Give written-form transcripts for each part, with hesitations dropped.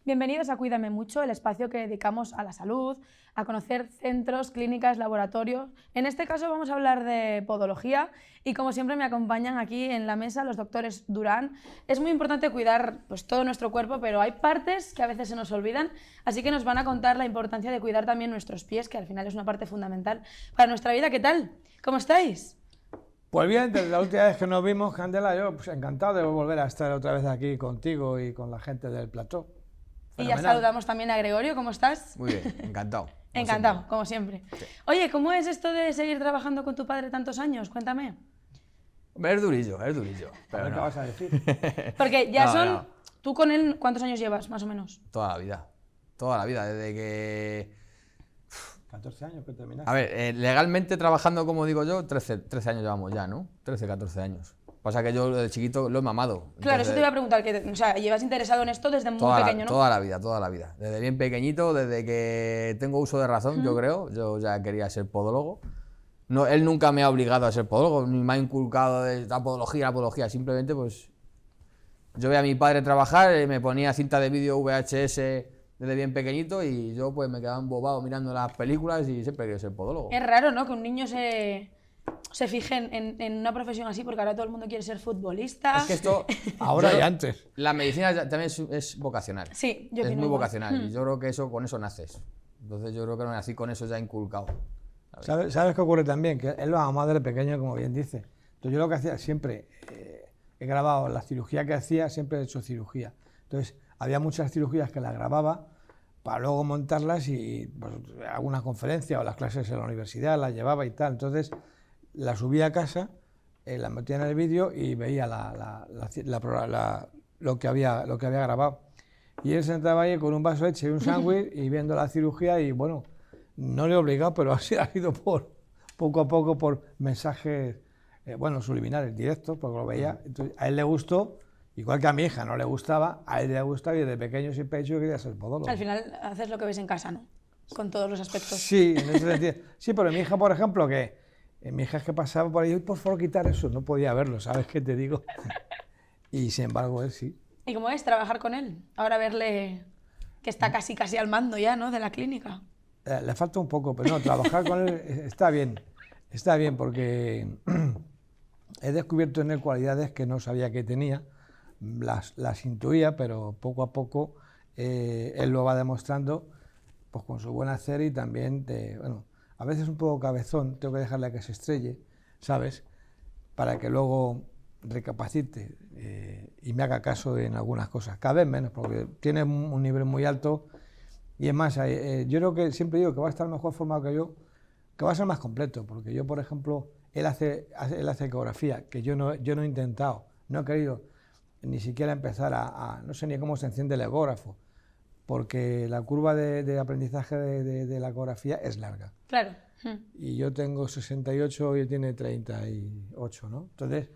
Bienvenidos a Cuídame Mucho, el espacio que dedicamos a la salud, a conocer centros, clínicas, laboratorios. En este caso vamos a hablar de podología y como siempre me acompañan aquí en la mesa los doctores Durán. Es muy importante cuidar pues, todo nuestro cuerpo, pero hay partes que a veces se nos olvidan, así que nos van a contar la importancia de cuidar también nuestros pies, que al final es una parte fundamental para nuestra vida. ¿Qué tal? ¿Cómo estáis? Pues bien, desde la última vez que nos vimos, Candela, yo pues, encantado de volver a estar otra vez aquí contigo y con la gente del plató. Y ya saludamos también a Gregorio, ¿cómo estás? Muy bien, encantado. Encantado, como siempre. Sí. Oye, ¿cómo es esto de seguir trabajando con tu padre tantos años? Cuéntame. Hombre, es durillo, A pero ver no. qué vas a decir. Porque ya No, son... no. ¿Tú con él cuántos años llevas, más o menos? Toda la vida, desde que... 14 años que terminaste. A ver, legalmente trabajando, como digo yo, 13 años llevamos ya, ¿no? 13, 14 años. Pasa que yo desde chiquito lo he mamado. Claro, eso Entonces, te iba a preguntar, que, o sea, llevas interesado en esto desde muy pequeño, ¿no? Toda la vida. Desde bien pequeñito, desde que tengo uso de razón, yo creo, yo ya quería ser podólogo. No, él nunca me ha obligado a ser podólogo, ni me ha inculcado de la podología, simplemente pues... Yo veía a mi padre trabajar, me ponía cinta de vídeo VHS desde bien pequeñito y yo pues me quedaba embobado mirando las películas y siempre quería ser podólogo. Es raro, ¿no? Que un niño se fije en una profesión así, porque ahora todo el mundo quiere ser futbolista. Es que esto... Ahora yo- y antes. La medicina también es vocacional. Sí, yo Es opino muy igual. vocacional y yo creo que con eso naces. Entonces yo creo que nací con eso ya inculcado. ¿Sabes qué ocurre también? Que él lo amaba desde pequeño, como bien dice. Entonces yo lo que hacía siempre, he grabado la cirugía que hacía, siempre he hecho cirugía. Entonces había muchas cirugías que las grababa para luego montarlas y pues, alguna conferencia o las clases en la universidad las llevaba y tal. Entonces las subía a casa, las metía en el vídeo y veía lo que había grabado. Y él sentaba ahí con un vaso de leche y un sándwich y viendo la cirugía y bueno, no le he obligado, pero ha sido poco a poco por mensajes, subliminales, directos, porque lo veía. Entonces, a él le gustó, igual que a mi hija no le gustaba, a él le gustaba y desde pequeño siempre he dicho que quería ser podólogo. Al final haces lo que ves en casa, ¿no? Con todos los aspectos. Sí, en ese sentido. Sí, pero mi hija, por ejemplo, mi hija es que pasaba por ahí, "Uy, por favor, quitar eso", no podía verlo, ¿sabes qué te digo? Y sin embargo, él sí. ¿Y cómo es trabajar con él? Ahora verle que está casi al mando ya, ¿no? De la clínica. Le falta un poco, pero no, trabajar con él está bien porque he descubierto en él cualidades que no sabía que tenía, las intuía, pero poco a poco él lo va demostrando pues, con su buen hacer y también, a veces un poco cabezón, tengo que dejarle a que se estrelle, ¿sabes? Para que luego recapacite y me haga caso en algunas cosas, cada vez menos, porque tiene un nivel muy alto. Y es más, yo creo que siempre digo que va a estar mejor formado que yo, que va a ser más completo, porque yo, por ejemplo, él hace ecografía, que yo no he intentado, no he querido ni siquiera empezar no sé ni cómo se enciende el ecógrafo, porque la curva de aprendizaje de la ecografía es larga. Claro. Y yo tengo 68 y él tiene 38, ¿no? Entonces,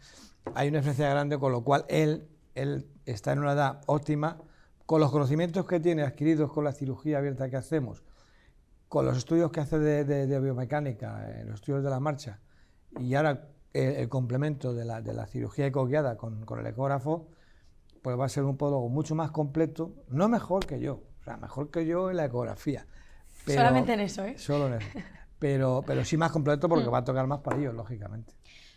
hay una diferencia grande, con lo cual él está en una edad óptima, con los conocimientos que tiene adquiridos con la cirugía abierta que hacemos, con los estudios que hace de biomecánica, los estudios de la marcha, y ahora el complemento de la cirugía ecoguiada con el ecógrafo, pues va a ser un podólogo mucho más completo, no mejor que yo, o sea, mejor que yo en la ecografía. Solamente en eso, ¿eh? Solo en eso. Pero sí más completo porque va a tocar más para ellos, lógicamente.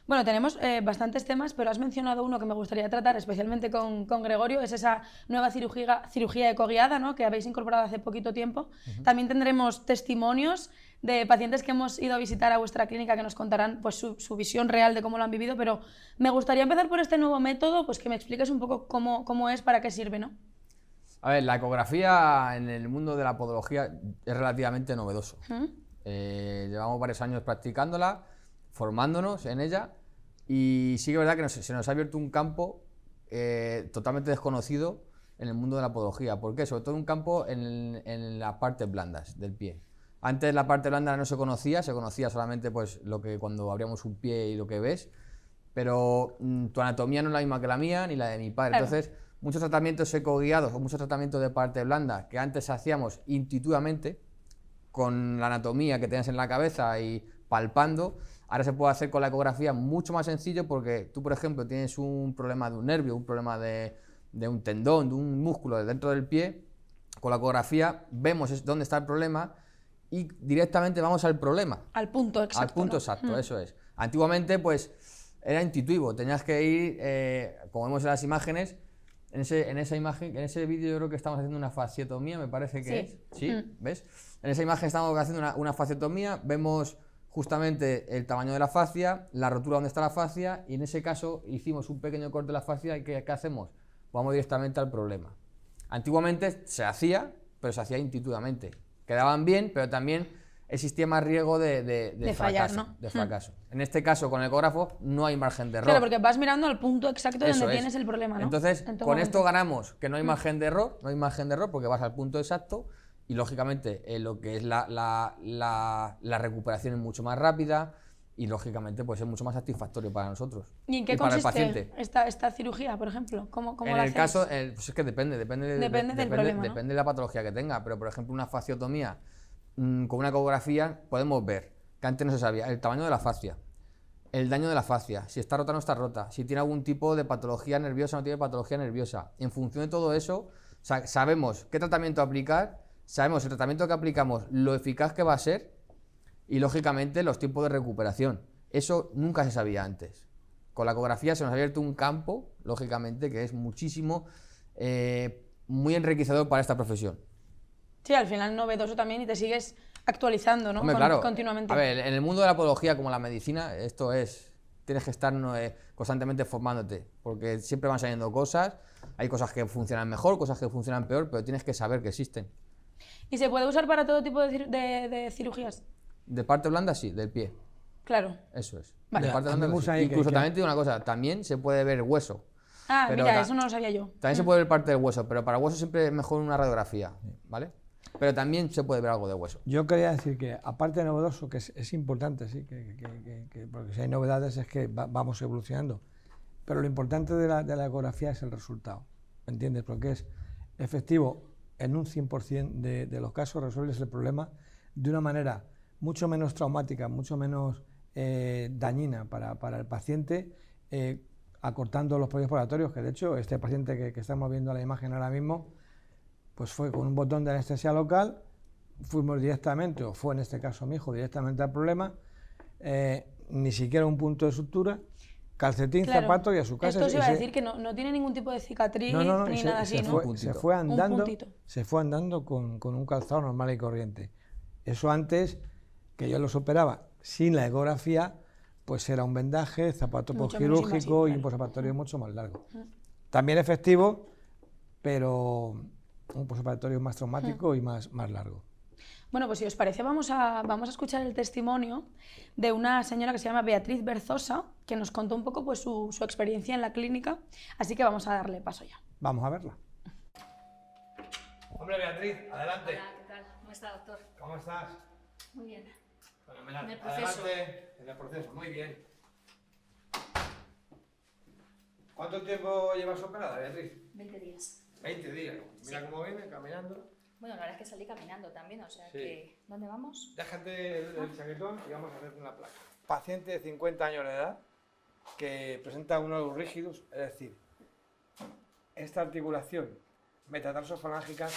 Bueno, tenemos bastantes temas, pero has mencionado uno que me gustaría tratar especialmente con Gregorio, es esa nueva cirugía ecoguiada, ¿no? Que habéis incorporado hace poquito tiempo. También tendremos testimonios de pacientes que hemos ido a visitar a vuestra clínica que nos contarán pues, su visión real de cómo lo han vivido, pero me gustaría empezar por este nuevo método, pues que me expliques un poco cómo es, para qué sirve, ¿no? A ver, la ecografía en el mundo de la podología es relativamente novedoso. Llevamos varios años practicándola, formándonos en ella y sí que es verdad que se nos ha abierto un campo totalmente desconocido en el mundo de la podología. ¿Por qué? Sobre todo un campo en las partes blandas del pie. Antes la parte blanda no se conocía solamente pues lo que cuando abríamos un pie y lo que ves, pero tu anatomía no es la misma que la mía ni la de mi padre. Claro. Entonces, muchos tratamientos ecoguiados o muchos tratamientos de parte blanda que antes hacíamos intuitivamente, con la anatomía que tenías en la cabeza y palpando, ahora se puede hacer con la ecografía mucho más sencillo porque tú, por ejemplo, tienes un problema de un nervio, un problema de un tendón, de un músculo dentro del pie con la ecografía vemos dónde está el problema y directamente vamos al problema. Al punto exacto. Al punto exacto, eso es. Antiguamente, pues, era intuitivo, tenías que ir, como vemos en las imágenes, en esa imagen, en ese vídeo yo creo que estamos haciendo una fasciotomía, me parece que es. ¿Sí? ¿Ves? En esa imagen estamos haciendo una fasciotomía, vemos justamente el tamaño de la fascia, la rotura donde está la fascia, y en ese caso hicimos un pequeño corte de la fascia y ¿qué hacemos? Vamos directamente al problema. Antiguamente se hacía, pero se hacía intuitivamente. Quedaban bien, pero también existía más riesgo de fallar, fracaso, ¿no? de fracaso. En este caso, con el ecógrafo, no hay margen de error. Claro, porque vas mirando al punto exacto Eso donde es. tienes el problema, ¿no? Entonces, En todo con momento. esto ganamos que no hay margen de error, porque vas al punto exacto y, lógicamente, lo que es la recuperación es mucho más rápida y, lógicamente, pues es mucho más satisfactorio para nosotros. ¿Y en qué para el consiste paciente. esta cirugía, por ejemplo? ¿Cómo En la el hacéis? caso, pues es que depende del problema, ¿no? ¿no? Depende de la patología que tenga, pero por ejemplo una fasciotomía con una ecografía podemos ver que antes no se sabía el tamaño de la fascia, el daño de la fascia, si está rota o no está rota, si tiene algún tipo de patología nerviosa o no tiene patología nerviosa. En función de todo eso, sabemos qué tratamiento aplicar, sabemos el tratamiento que aplicamos, lo eficaz que va a ser y, lógicamente, los tiempos de recuperación. Eso nunca se sabía antes. Con la ecografía se nos ha abierto un campo, lógicamente, que es muchísimo, muy enriquecedor para esta profesión. Sí, al final novedoso también y te sigues actualizando, ¿no? Hombre, claro. Continuamente. A ver, en el mundo de la podología, como la medicina, tienes que estar constantemente formándote, porque siempre van saliendo cosas, hay cosas que funcionan mejor, cosas que funcionan peor, pero tienes que saber que existen. ¿Y se puede usar para todo tipo de cirugías? De parte blanda, sí, del pie. Claro. Eso es. Vale. De parte blanda, Andemos sí. ahí Incluso que- también te digo una cosa, también se puede ver hueso. Ah, Pero mira, eso no lo sabía yo. También se puede ver parte del hueso, pero para hueso siempre es mejor una radiografía, ¿vale? Pero también se puede ver algo de hueso. Yo quería decir que, aparte de novedoso, que es importante, sí, porque si hay novedades es que vamos evolucionando. Pero lo importante de la ecografía es el resultado, ¿me entiendes? Porque es efectivo en un 100% de los casos, resuelves el problema de una manera mucho menos traumática, mucho menos dañina para el paciente, acortando los periodos operatorios, que de hecho este paciente que estamos viendo en la imagen ahora mismo, pues fue con un botón de anestesia local, fuimos directamente, o fue en este caso mi hijo, directamente al problema, ni siquiera un punto de sutura, calcetín, Claro. zapato y a su casa. Esto se iba a decir que no tiene ningún tipo de cicatriz ni nada así, ¿no? Se fue andando, puntito. se fue andando con un calzado normal y corriente. Eso antes, que yo los operaba sin la ecografía, pues era un vendaje, zapato Mucho postquirúrgico menos y invasivo, un posoperatorio mucho más largo. También efectivo, pero un posoperatorio más traumático y más largo. Bueno, pues si os parece, vamos a escuchar el testimonio de una señora que se llama Beatriz Berzosa, que nos contó un poco pues, su experiencia en la clínica, así que vamos a darle paso ya. Vamos a verla. Hombre, Beatriz, adelante. Hola, ¿qué tal? ¿Cómo está, doctor? ¿Cómo estás? Muy bien. Fenomenal. En el proceso. Adelante, en el proceso, muy bien. ¿Cuánto tiempo llevas operada, Beatriz? 20 días. 20 días. Mira cómo viene, caminando. Bueno, la verdad es que salí caminando también, o sea Sí. que... ¿Dónde vamos? Déjate el chaquetón y vamos a hacerte una placa. Paciente de 50 años de edad que presenta unos rígidos, es decir, esta articulación metatarsofalángica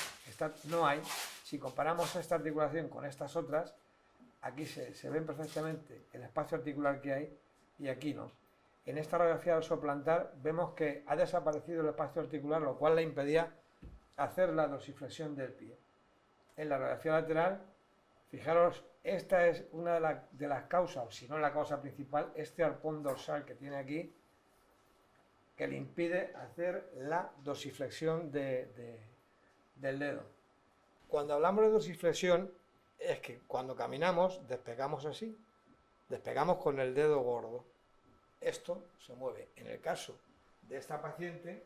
no hay. Si comparamos esta articulación con estas otras, aquí se ven perfectamente el espacio articular que hay y aquí no. En esta radiografía dorsoplantar vemos que ha desaparecido el espacio articular, lo cual le impedía hacer la dorsiflexión del pie. En la radiografía lateral, fijaros, esta es una de las causas, o si no la causa principal, este arpón dorsal que tiene aquí, que le impide hacer la dorsiflexión del dedo. Cuando hablamos de dorsiflexión, es que cuando caminamos despegamos así, despegamos con el dedo gordo. Esto se mueve. En el caso de esta paciente,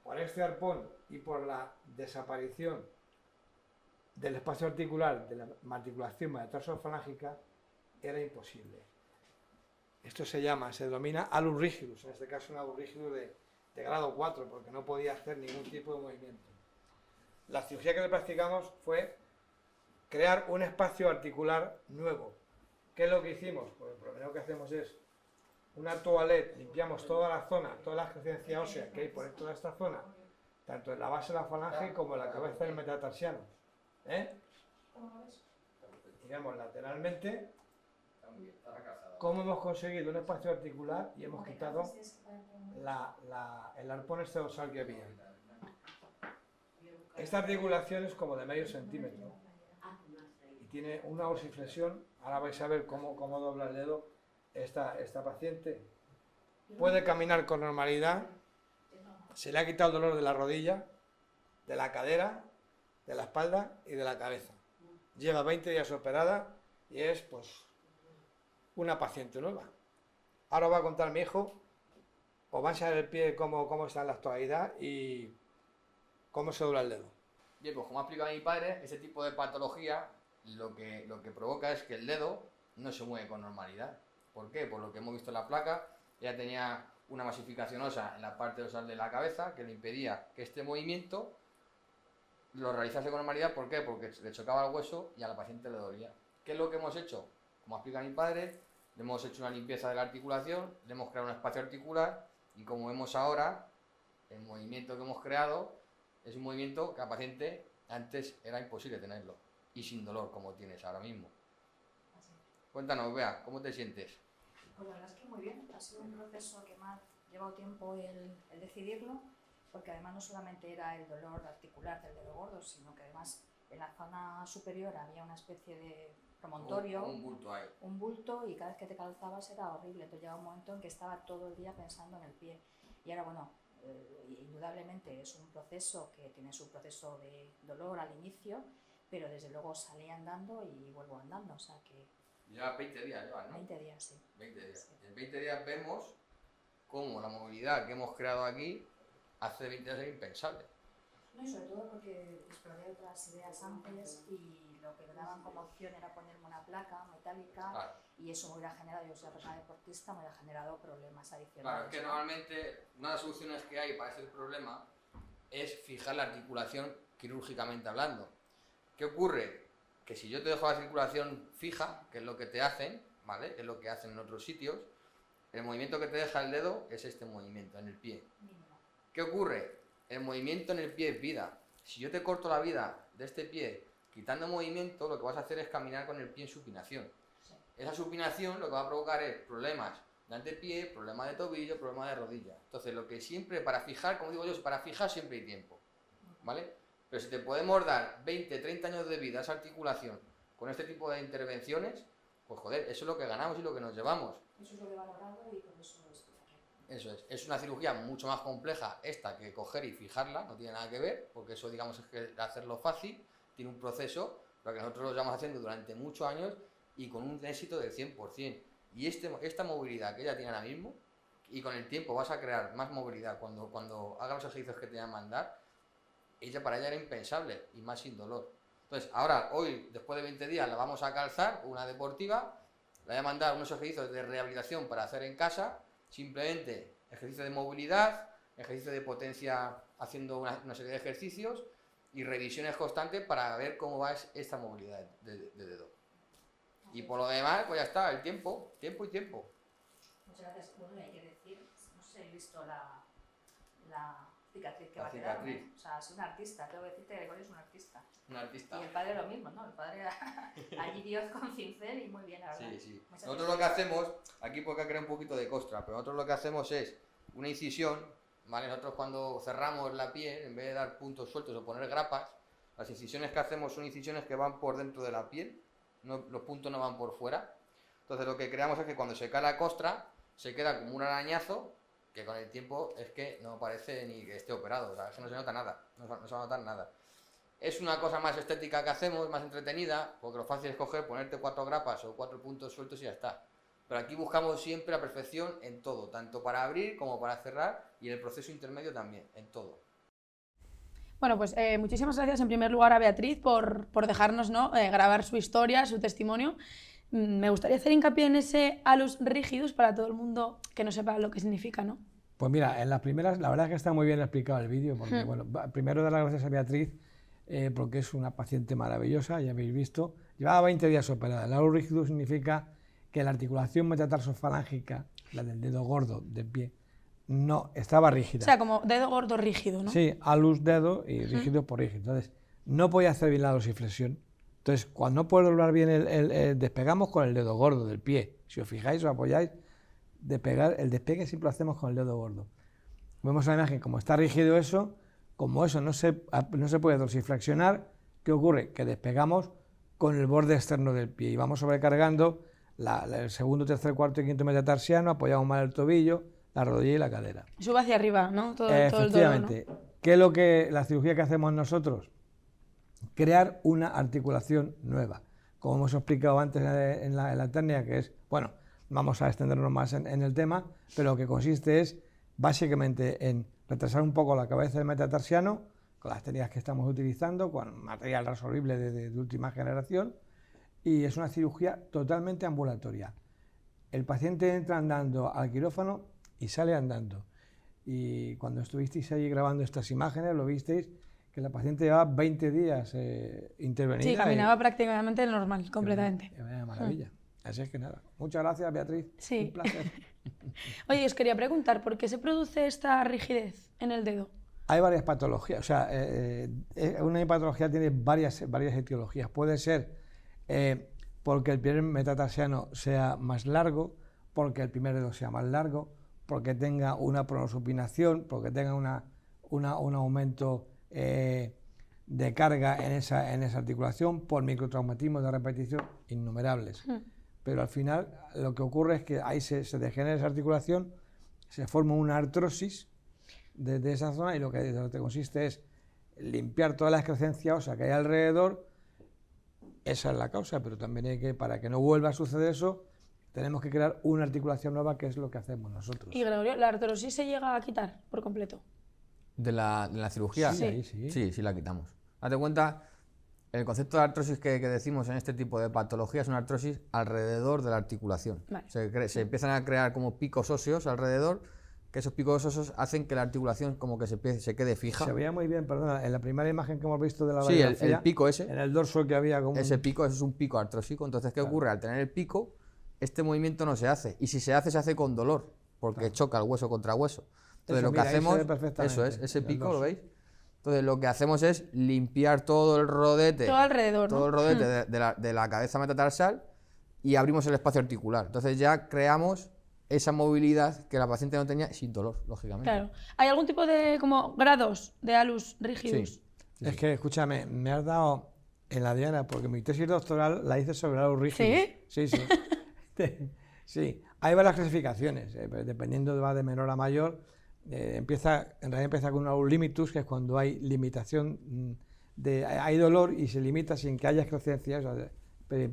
por este arpón y por la desaparición del espacio articular de la articulación metatarsofalángica, era imposible. Esto se denomina alus rigidus, en este caso un alus rigidus de grado 4, porque no podía hacer ningún tipo de movimiento. La cirugía que le practicamos fue crear un espacio articular nuevo. ¿Qué es lo que hicimos? Pues lo primero que hacemos es una toalette, limpiamos toda la zona, toda la adjacencia ósea que hay por toda esta zona, tanto en la base de la falange como en la cabeza del metatarsiano. Miramos lateralmente cómo hemos conseguido un espacio articular y hemos quitado el arpón este dorsal que había. Esta articulación es como de medio centímetro y tiene una dorsiflexión. Ahora vais a ver cómo dobla el dedo esta paciente. Puede caminar con normalidad, se le ha quitado el dolor de la rodilla, de la cadera, de la espalda y de la cabeza. Lleva 20 días operada y es pues una paciente nueva. Ahora os va a contar mi hijo, os va a enseñar el pie cómo está en la actualidad y cómo se dobla el dedo. Bien, pues como ha explicado mi padre, ese tipo de patología lo que provoca es que el dedo no se mueve con normalidad. ¿Por qué? Por lo que hemos visto en la placa, ella tenía una masificación ósea en la parte dorsal de la cabeza que le impedía que este movimiento lo realizase con normalidad. ¿Por qué? Porque le chocaba el hueso y a la paciente le dolía. ¿Qué es lo que hemos hecho? Como explica mi padre, le hemos hecho una limpieza de la articulación, le hemos creado un espacio articular y como vemos ahora, el movimiento que hemos creado es un movimiento que a la paciente antes era imposible tenerlo y sin dolor como tienes ahora mismo. Cuéntanos, Bea, ¿cómo te sientes? Pues la verdad es que muy bien. Ha sido un proceso que me ha llevado tiempo el decidirlo, porque además no solamente era el dolor articular del dedo gordo, sino que además en la zona superior había una especie de promontorio, Un bulto ahí. un bulto, y cada vez que te calzabas era horrible. Entonces llegaba un momento en que estaba todo el día pensando en el pie. Y ahora, bueno, indudablemente es un proceso que tiene su proceso de dolor al inicio, pero desde luego salí andando y vuelvo andando, o sea que... Ya 20 días llevas, ¿no? 20 días, sí. 20 días. Sí. En 20 días vemos cómo la movilidad que hemos creado aquí hace 20 días era impensable. No, y sobre todo porque exploré otras ideas antes y lo que me daban como opción era ponerme una placa metálica, Claro. y eso me hubiera generado, yo soy persona deportista, me hubiera generado problemas adicionales. Claro, es que ¿no? normalmente una de las soluciones que hay para ese problema es fijar la articulación quirúrgicamente hablando. ¿Qué ocurre? Que si yo te dejo la circulación fija, que es lo que te hacen, ¿vale? Es lo que hacen en otros sitios, el movimiento que te deja el dedo es este movimiento en el pie. Mínimo. ¿Qué ocurre? El movimiento en el pie es vida. Si yo te corto la vida de este pie quitando movimiento, lo que vas a hacer es caminar con el pie en supinación. Sí. Esa supinación lo que va a provocar es problemas de antepié, problemas de tobillo, problemas de rodilla. Entonces, lo que siempre, para fijar, como digo yo, para fijar siempre hay tiempo, ¿vale? Pero si te podemos dar 20, 30 años de vida a esa articulación con este tipo de intervenciones, pues joder, eso es lo que ganamos y lo que nos llevamos. Eso es lo que he valorado y por eso estoy aquí. Eso es una cirugía mucho más compleja esta que coger y fijarla, no tiene nada que ver, porque eso digamos es que hacerlo fácil, tiene un proceso, pero que nosotros lo llevamos haciendo durante muchos años y con un éxito del 100%. Y esta movilidad que ella tiene ahora mismo, y con el tiempo vas a crear más movilidad cuando haga los ejercicios que te voy a mandar, para ella era impensable y más sin dolor. Entonces, ahora, hoy, después de 20 días, la vamos a calzar, una deportiva, le voy a mandar unos ejercicios de rehabilitación para hacer en casa, simplemente ejercicio de movilidad, ejercicio de potencia haciendo una serie de ejercicios y revisiones constantes para ver cómo va esta movilidad de dedo. Y por lo demás, pues ya está, el tiempo y tiempo. Muchas gracias. Bueno, hay que decir, no sé si he visto la cicatriz que La va a quedar, ¿no? cicatriz. O sea, es un artista, tengo que decirte que Gregorio es un artista. Un artista. Y el padre lo mismo, ¿no? El padre allí Dios con cincel y muy bien, la verdad. Sí, sí. Muy Nosotros lo que hacemos, aquí porque ha creado un poquito de costra, pero nosotros lo que hacemos es una incisión, ¿vale? Nosotros cuando cerramos la piel, en vez de dar puntos sueltos o poner grapas, las incisiones que hacemos son incisiones que van por dentro de la piel, los puntos no van por fuera. Entonces lo que creamos es que cuando se cae la costra, se queda como un arañazo, que con el tiempo es que no parece ni que esté operado, o sea, es que no se nota nada, no se va a notar nada. Es una cosa más estética que hacemos, más entretenida, porque lo fácil es coger, ponerte 4 grapas o 4 puntos sueltos y ya está. Pero aquí buscamos siempre la perfección en todo, tanto para abrir como para cerrar y en el proceso intermedio también, en todo. Bueno, pues muchísimas gracias en primer lugar a Beatriz por dejarnos, ¿no? Grabar su historia, su testimonio. Me gustaría hacer hincapié en ese alus rigidus para todo el mundo que no sepa lo que significa, ¿no? Pues mira, en las primeras, la verdad es que está muy bien explicado el vídeo, porque bueno, primero dar las gracias a Beatriz, porque es una paciente maravillosa, ya habéis visto. Llevaba 20 días operada. El alus rigidus significa que la articulación metatarsofalágica, la del dedo gordo del pie, No, estaba rígida. O sea, como dedo gordo rígido, ¿no? Sí, alus dedo y rígido por rígido. Entonces, no podía hacer bien la dorsiflexión. Entonces, cuando no puedo doblar bien, despegamos con el dedo gordo del pie. Si os fijáis, os apoyáis, el despegue siempre lo hacemos con el dedo gordo. Vemos la imagen, como está rígido eso, como eso no se puede dorsiflexionar, ¿qué ocurre? Que despegamos con el borde externo del pie y vamos sobrecargando el segundo, tercer, cuarto y quinto metatarsiano, apoyamos mal el tobillo, la rodilla y la cadera. Sube hacia arriba, ¿no? Todo el dolor, ¿no? Efectivamente. ¿Qué es la cirugía que hacemos nosotros? Crear una articulación nueva. Como hemos explicado antes en la técnica, que es, bueno, vamos a extendernos más en el tema, pero lo que consiste es básicamente en retrasar un poco la cabeza del metatarsiano, con las técnicas que estamos utilizando, con material resorbible de última generación, y es una cirugía totalmente ambulatoria. El paciente entra andando al quirófano y sale andando. Y cuando estuvisteis ahí grabando estas imágenes, lo visteis que la paciente llevaba 20 días intervenida. Sí, caminaba prácticamente normal, completamente. Es una maravilla. Así es que nada. Muchas gracias, Beatriz. Sí. Un placer. Oye, os quería preguntar, ¿por qué se produce esta rigidez en el dedo? Hay varias patologías. O sea, una patología tiene varias etiologías. Puede ser porque el primer metatarsiano sea más largo, porque el primer dedo sea más largo, porque tenga una pronosupinación, porque tenga un aumento de carga en esa articulación, por microtraumatismos de repetición innumerables. Pero al final lo que ocurre es que ahí se degenera esa articulación, se forma una artrosis de esa zona y lo que consiste es limpiar toda la excrescencia ósea que hay alrededor. Esa es la causa, pero también hay que, para que no vuelva a suceder eso, tenemos que crear una articulación nueva, que es lo que hacemos nosotros. Y Gregorio, ¿la artrosis se llega a quitar por completo? ¿De la cirugía? Sí. Sí, la quitamos. Date cuenta, el concepto de artrosis que decimos en este tipo de patología es una artrosis alrededor de la articulación. Vale. Se empiezan a crear como picos óseos alrededor, que esos picos óseos hacen que la articulación como que se quede fija. Se veía muy bien, perdona, en la primera imagen que hemos visto de la sí, radiografía, el pico ese. En el dorso que había como ese pico, eso es un pico artrósico. Entonces, ¿qué ocurre? Al tener el pico, este movimiento no se hace. Y si se hace con dolor, porque choca el hueso contra hueso. Entonces, lo que hacemos, eso es, ese pico, ¿lo veis? Entonces, lo que hacemos es limpiar todo el rodete. Todo alrededor, todo ¿no? el rodete de la cabeza metatarsal y abrimos el espacio articular. Entonces, ya creamos esa movilidad que la paciente no tenía sin dolor, lógicamente. Claro. ¿Hay algún tipo de como grados de alus rígidos? Sí. Es que, escúchame, me has dado en la diana, porque mi tesis doctoral la hice sobre alus rígidos. ¿Sí? Sí. Sí, hay varias clasificaciones, dependiendo de menor a mayor. En realidad empieza con un alus limitus, que es cuando hay limitación, hay dolor y se limita sin que haya excrescencia, pero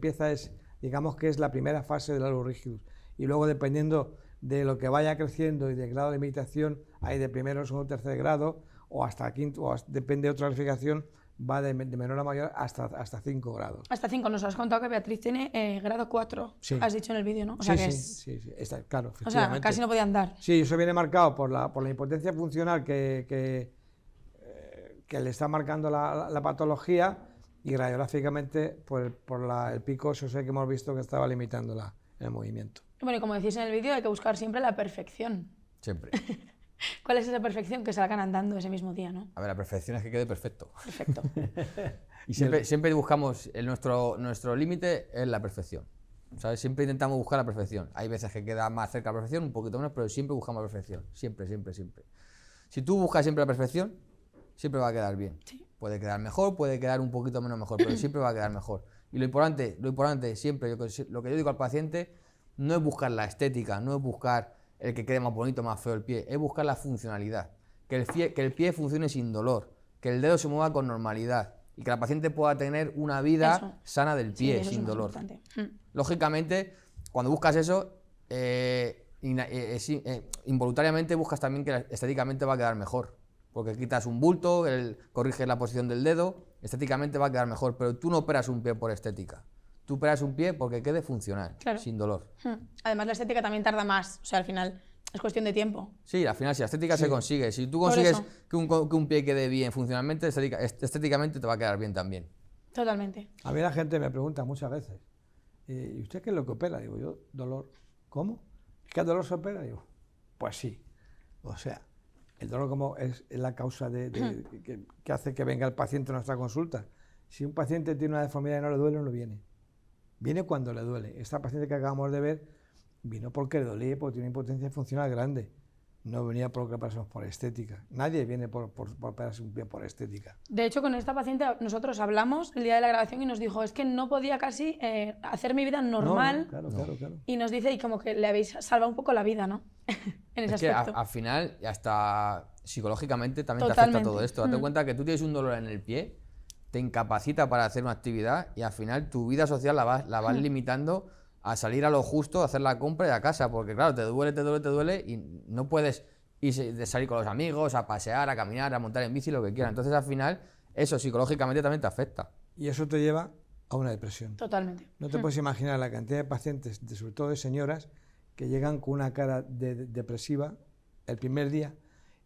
digamos que es la primera fase del alus rígidus. Y luego, dependiendo de lo que vaya creciendo y del grado de limitación, hay de primero, segundo, tercer grado, o hasta quinto, depende de otra clasificación, va de menor a mayor hasta 5 grados. Hasta 5. Nos has contado que Beatriz tiene grado 4, Sí. has dicho en el vídeo, ¿no? O Sí, sea que sí, está claro, o sea, efectivamente. casi no podía andar. Sí, eso viene marcado por la impotencia funcional que le está marcando la patología, y radiográficamente por el pico óseo que hemos visto que estaba limitando el movimiento. Bueno, y como decís en el vídeo, hay que buscar siempre la perfección. Siempre. ¿Cuál es esa perfección? Que salgan andando ese mismo día, ¿no? A ver, la perfección es que quede perfecto. Perfecto. Y siempre buscamos, nuestro límite es la perfección. ¿Sabes? Siempre intentamos buscar la perfección. Hay veces que queda más cerca de la perfección, un poquito menos, pero siempre buscamos la perfección. Siempre. Si tú buscas siempre la perfección, siempre va a quedar bien. Sí. Puede quedar mejor, puede quedar un poquito menos mejor, pero siempre va a quedar mejor. Y lo importante siempre, lo que yo digo al paciente, no es buscar la estética, no es buscar el que quede más bonito, más feo el pie, es buscar la funcionalidad. Que el pie funcione sin dolor, que el dedo se mueva con normalidad y que la paciente pueda tener una vida sana del pie, eso sin es dolor. importante. Lógicamente, cuando buscas eso, involuntariamente buscas también que estéticamente va a quedar mejor. Porque quitas un bulto, corriges la posición del dedo, estéticamente va a quedar mejor. Pero tú no operas un pie por estética. Tú operas un pie porque quede funcional, Claro. sin dolor. Además, la estética también tarda más. O sea, al final es cuestión de tiempo. Sí, al final, si la estética se consigue. Si tú Por consigues eso. que un pie quede bien funcionalmente, estéticamente te va a quedar bien también. Totalmente. A mí la gente me pregunta muchas veces, ¿y usted qué es lo que opera? Digo yo, dolor. ¿Cómo? ¿Es que el dolor se opera? Digo, pues sí. O sea, el dolor como es la causa que hace que venga el paciente a nuestra consulta. Si un paciente tiene una deformidad y no le duele, no viene. Viene cuando le duele. Esta paciente que acabamos de ver vino porque le dolía, porque tiene una impotencia funcional grande. No venía por operarse por estética. Nadie viene por operarse un pie por estética. De hecho, con esta paciente nosotros hablamos el día de la grabación y nos dijo, es que no podía casi hacer mi vida normal. Claro. Y nos dice, y como que le habéis salvado un poco la vida, ¿no? En ese Es que aspecto. al final, hasta psicológicamente también te Totalmente. afecta todo esto. Date cuenta que tú tienes un dolor en el pie, te incapacita para hacer una actividad y al final tu vida social la vas limitando a salir a lo justo, a hacer la compra y a casa, porque claro, te duele y no puedes salir con los amigos, a pasear, a caminar, a montar en bici, lo que quieras. Entonces al final eso psicológicamente también te afecta. Y eso te lleva a una depresión. Totalmente. No te puedes imaginar la cantidad de pacientes, sobre todo de señoras, que llegan con una cara depresiva el primer día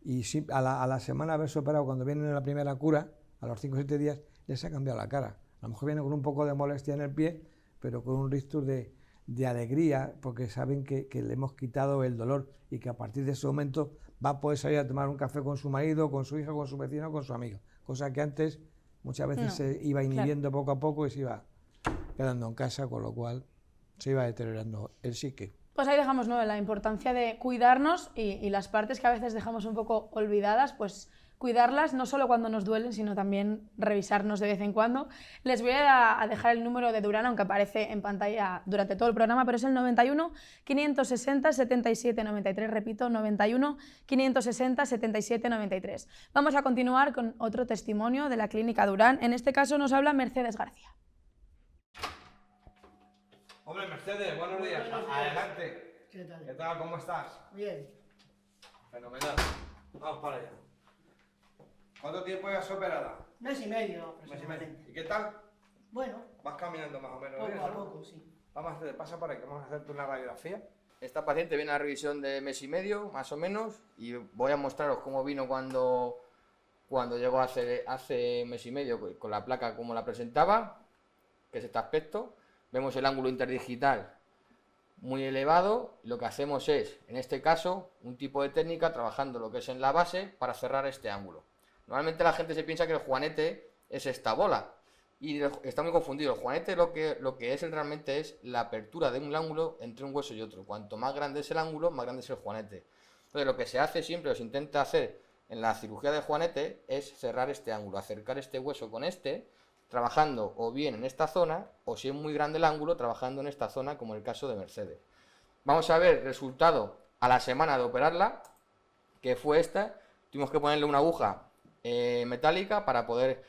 y a la semana de haberse operado, cuando vienen a la primera cura, a los 5 o 7 días, les ha cambiado la cara. A lo mejor vienen con un poco de molestia en el pie, pero con un rictus de alegría, porque saben que le hemos quitado el dolor y que a partir de ese momento va a poder salir a tomar un café con su marido, con su hija, con su vecino, con su amigo. Cosa que antes muchas veces se iba inhibiendo poco a poco y se iba quedando en casa, con lo cual se iba deteriorando el psique. Pues ahí dejamos, ¿no?, la importancia de cuidarnos y las partes que a veces dejamos un poco olvidadas, pues cuidarlas no solo cuando nos duelen, sino también revisarnos de vez en cuando. Les voy a dejar el número de Durán, aunque aparece en pantalla durante todo el programa, pero es el 91 560 77 93, repito, 91 560 77 93. Vamos a continuar con otro testimonio de la Clínica Durán. En este caso nos habla Mercedes García. Hombre, Mercedes, buenos días. Adelante. ¿Qué tal? ¿Qué tal? ¿Cómo estás? Bien, Fenomenal. Vamos para allá. ¿Cuánto tiempo has operada? mes y medio Un mes y medio. aproximadamente. ¿Y qué tal? Bueno, Vas caminando más o menos bien, poco a ¿no? poco, sí. Vamos a hacer, pasa por aquí, vamos a hacerte una radiografía. Esta paciente viene a la revisión de mes y medio, más o menos, y voy a mostraros cómo vino cuando llegó hace mes y medio con la placa como la presentaba, que es este aspecto. Vemos el ángulo interdigital muy elevado. Lo que hacemos es, en este caso, un tipo de técnica trabajando lo que es en la base para cerrar este ángulo. Normalmente la gente se piensa que el juanete es esta bola y está muy confundido. El juanete lo que es realmente es la apertura de un ángulo entre un hueso y otro. Cuanto más grande es el ángulo, más grande es el juanete. Entonces lo que se hace siempre, o se intenta hacer en la cirugía de juanete, es cerrar este ángulo, acercar este hueso con este, trabajando o bien en esta zona, o si es muy grande el ángulo, trabajando en esta zona, como el caso de Mercedes. Vamos a ver el resultado a la semana de operarla, que fue esta. Tuvimos que ponerle una aguja metálica para poder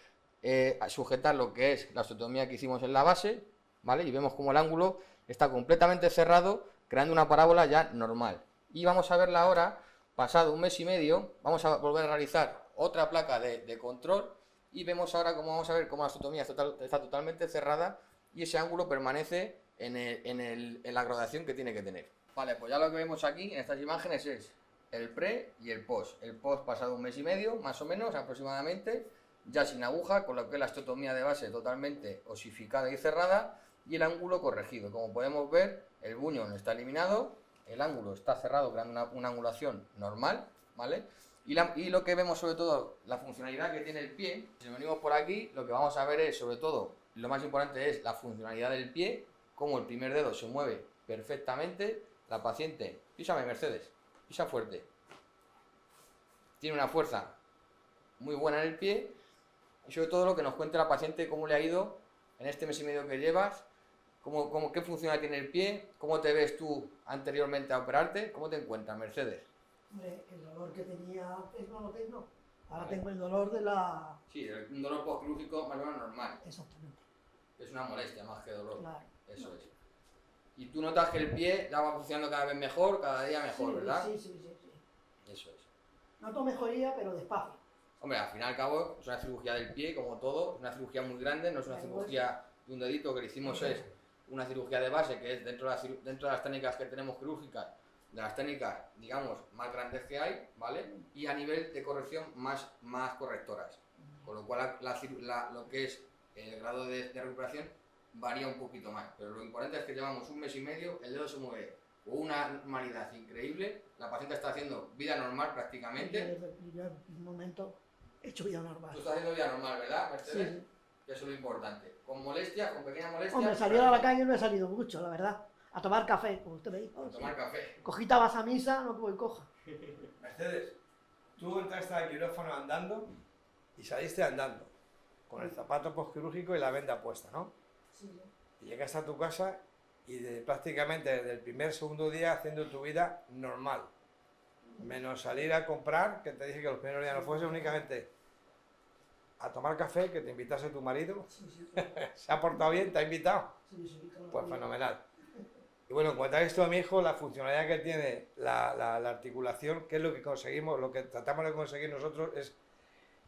sujetar lo que es la osteotomía que hicimos en la base, ¿vale? Y vemos como el ángulo está completamente cerrado, creando una parábola ya normal. Y vamos a verla ahora, pasado un mes y medio, vamos a volver a realizar otra placa de control y vemos ahora vamos a ver cómo la osteotomía está totalmente cerrada y ese ángulo permanece en la graduación que tiene que tener. Vale, pues ya lo que vemos aquí en estas imágenes es el pre y el post. El post pasado un mes y medio, más o menos, aproximadamente, ya sin aguja, con lo que es la osteotomía de base totalmente osificada y cerrada, y el ángulo corregido. Como podemos ver, el buñón está eliminado, el ángulo está cerrado, creando una angulación normal, ¿vale? Y lo que vemos sobre todo, la funcionalidad que tiene el pie. Si venimos por aquí, lo que vamos a ver es, sobre todo, lo más importante es la funcionalidad del pie, cómo el primer dedo se mueve perfectamente. La paciente, písame Mercedes, pisa fuerte. Tiene una fuerza muy buena en el pie y sobre todo lo que nos cuente la paciente cómo le ha ido en este mes y medio que llevas, qué funcionalidad tiene el pie, cómo te ves tú anteriormente a operarte, cómo te encuentras, Mercedes. Hombre, el dolor que tenía antes no lo tengo. Ahora tengo el dolor de la... Sí, un dolor postquirúrgico más o menos normal. Exactamente, Es una molestia más que dolor. claro. Eso es. Y tú notas que el pie ya va funcionando cada vez mejor, cada día mejor, Sí, ¿verdad? sí. Eso es. Noto mejoría, pero despacio. Hombre, al fin y al cabo es una cirugía del pie, como todo, es una cirugía muy grande, no es una cirugía de un dedito, que le hicimos es una cirugía de base, que es dentro de las técnicas que tenemos quirúrgicas, de las técnicas, digamos, más grandes que hay, ¿vale? Y a nivel de corrección más correctoras. Con lo cual lo que es el grado de recuperación varía un poquito más. Pero lo importante es que llevamos un mes y medio, el dedo se mueve una normalidad increíble, la paciente está haciendo vida normal prácticamente. Yo en un momento he hecho vida normal. Tú estás haciendo vida normal, ¿verdad, Mercedes? Sí. Que eso es lo importante. Con molestias, con pequeñas molestias. Hombre, salir a la calle no he salido mucho, la verdad. A tomar café, como usted me dijo. A tomar café. Cojita vas a misa, no voy coja. Mercedes, tú entraste al quirófano andando y saliste andando, con el zapato postquirúrgico y la venda puesta, ¿no? Sí. Y llegaste a tu casa y prácticamente desde el segundo día haciendo tu vida normal. Menos salir a comprar, que te dije que los primeros días no fuese, únicamente a tomar café, que te invitase tu marido. Sí. ¿Se ha portado bien? ¿Te ha invitado? Sí, Pues fenomenal. Y bueno, en cuanto a esto a mi hijo, la funcionalidad que tiene la articulación, que es lo que conseguimos, lo que tratamos de conseguir nosotros, es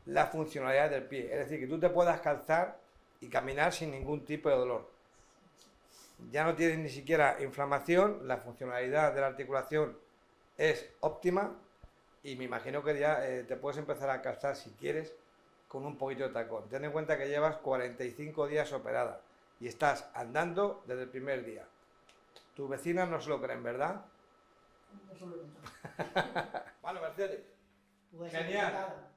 la funcionalidad del pie. Es decir, que tú te puedas calzar y caminar sin ningún tipo de dolor. Ya no tienes ni siquiera inflamación, la funcionalidad de la articulación es óptima y me imagino que ya te puedes empezar a calzar si quieres con un poquito de tacón. Ten en cuenta que llevas 45 días operada y estás andando desde el primer día. Tus vecinas no se lo creen, ¿verdad? No solo contar. Bueno, Mercedes, Pues genial. hasta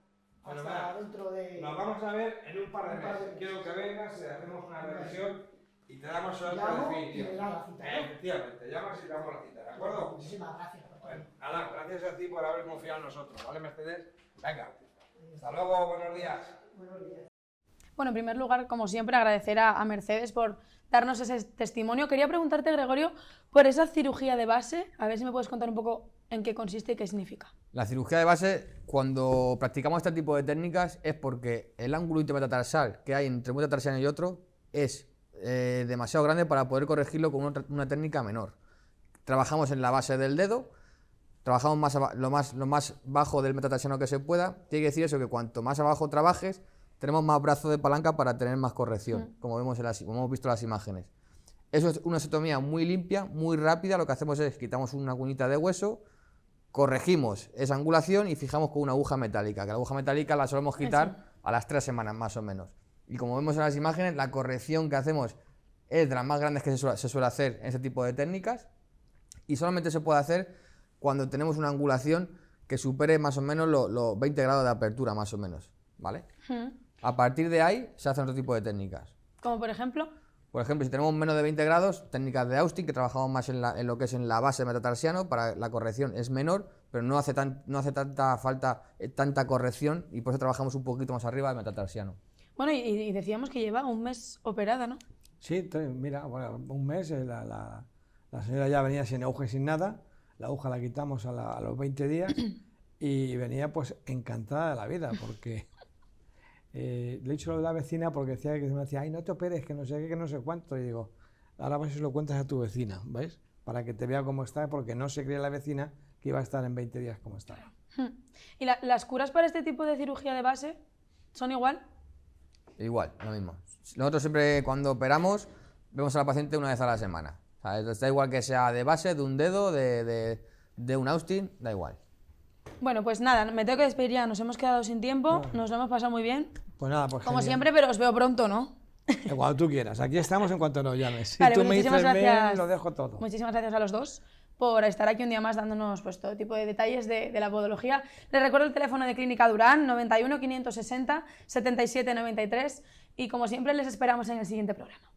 Fenomenal. dentro de... Nos vamos a ver en un par de Un par de meses. meses. Quiero que vengas, hacemos una revisión y te damos el Llamo otro y definitivo. me da la cita, ¿no? Efectivamente, llamas y te damos la cita, ¿de acuerdo? Muchísimas gracias por todo. Bueno, nada, gracias a ti por haber confiado en nosotros, ¿vale, Mercedes? Venga, hasta luego, buenos días. Buenos días. Bueno, en primer lugar, como siempre, agradecer a Mercedes por darnos ese testimonio. Quería preguntarte, Gregorio, por esa cirugía de base, a ver si me puedes contar un poco en qué consiste y qué significa. La cirugía de base, cuando practicamos este tipo de técnicas, es porque el ángulo intermetatarsal que hay entre un metatarsal y otro es demasiado grande para poder corregirlo con una técnica menor. Trabajamos en la base del dedo, trabajamos lo más bajo del metatarsiano que se pueda. Tiene que decir eso, que cuanto más abajo trabajes, tenemos más brazo de palanca para tener más corrección, como hemos visto en las imágenes. Eso es una osteotomía muy limpia, muy rápida. Lo que hacemos es quitamos una cuñita de hueso, corregimos esa angulación y fijamos con una aguja metálica, que la aguja metálica la solemos quitar a las 3 semanas más o menos. Y como vemos en las imágenes, la corrección que hacemos es de las más grandes que se suele hacer en este tipo de técnicas y solamente se puede hacer cuando tenemos una angulación que supere más o menos los 20 grados de apertura, más o menos, ¿vale? A partir de ahí se hacen otro tipo de técnicas. Como por ejemplo... Por ejemplo, si tenemos menos de 20 grados, técnicas de Austin, que trabajamos más en lo que es en la base metatarsiano, para la corrección es menor, pero no hace tanta falta tanta corrección y por eso trabajamos un poquito más arriba del metatarsiano. Bueno, y decíamos que lleva un mes operada, ¿no? Sí, mira, bueno, un mes, la señora ya venía sin aguja y sin nada, la aguja la quitamos a los 20 días y venía pues encantada de la vida, porque le he dicho lo de la vecina porque decía que me decía, ay, no te operes, que no sé qué, que no sé cuánto, y digo, ahora vas y se lo cuentas a tu vecina, ¿ves? Para que te vea cómo está, porque no se cree la vecina que iba a estar en 20 días como estaba. ¿Y las curas para este tipo de cirugía de base son igual? Igual, lo mismo. Nosotros siempre cuando operamos vemos a la paciente una vez a la semana. O sea, da igual que sea de base, de un dedo, de un Austin, da igual. Bueno, pues nada, me tengo que despedir ya, nos hemos quedado sin tiempo, nos lo hemos pasado muy bien, Pues nada, pues como genial. siempre, pero os veo pronto, ¿no? Cuando tú quieras, aquí estamos en cuanto nos llames. Si Vale, tú pues me dices muchísimas gracias. ven, lo dejo todo. Muchísimas gracias a los dos por estar aquí un día más dándonos pues, todo tipo de detalles de la podología. Les recuerdo el teléfono de Clínica Durán, 91 560 77 93, y como siempre les esperamos en el siguiente programa.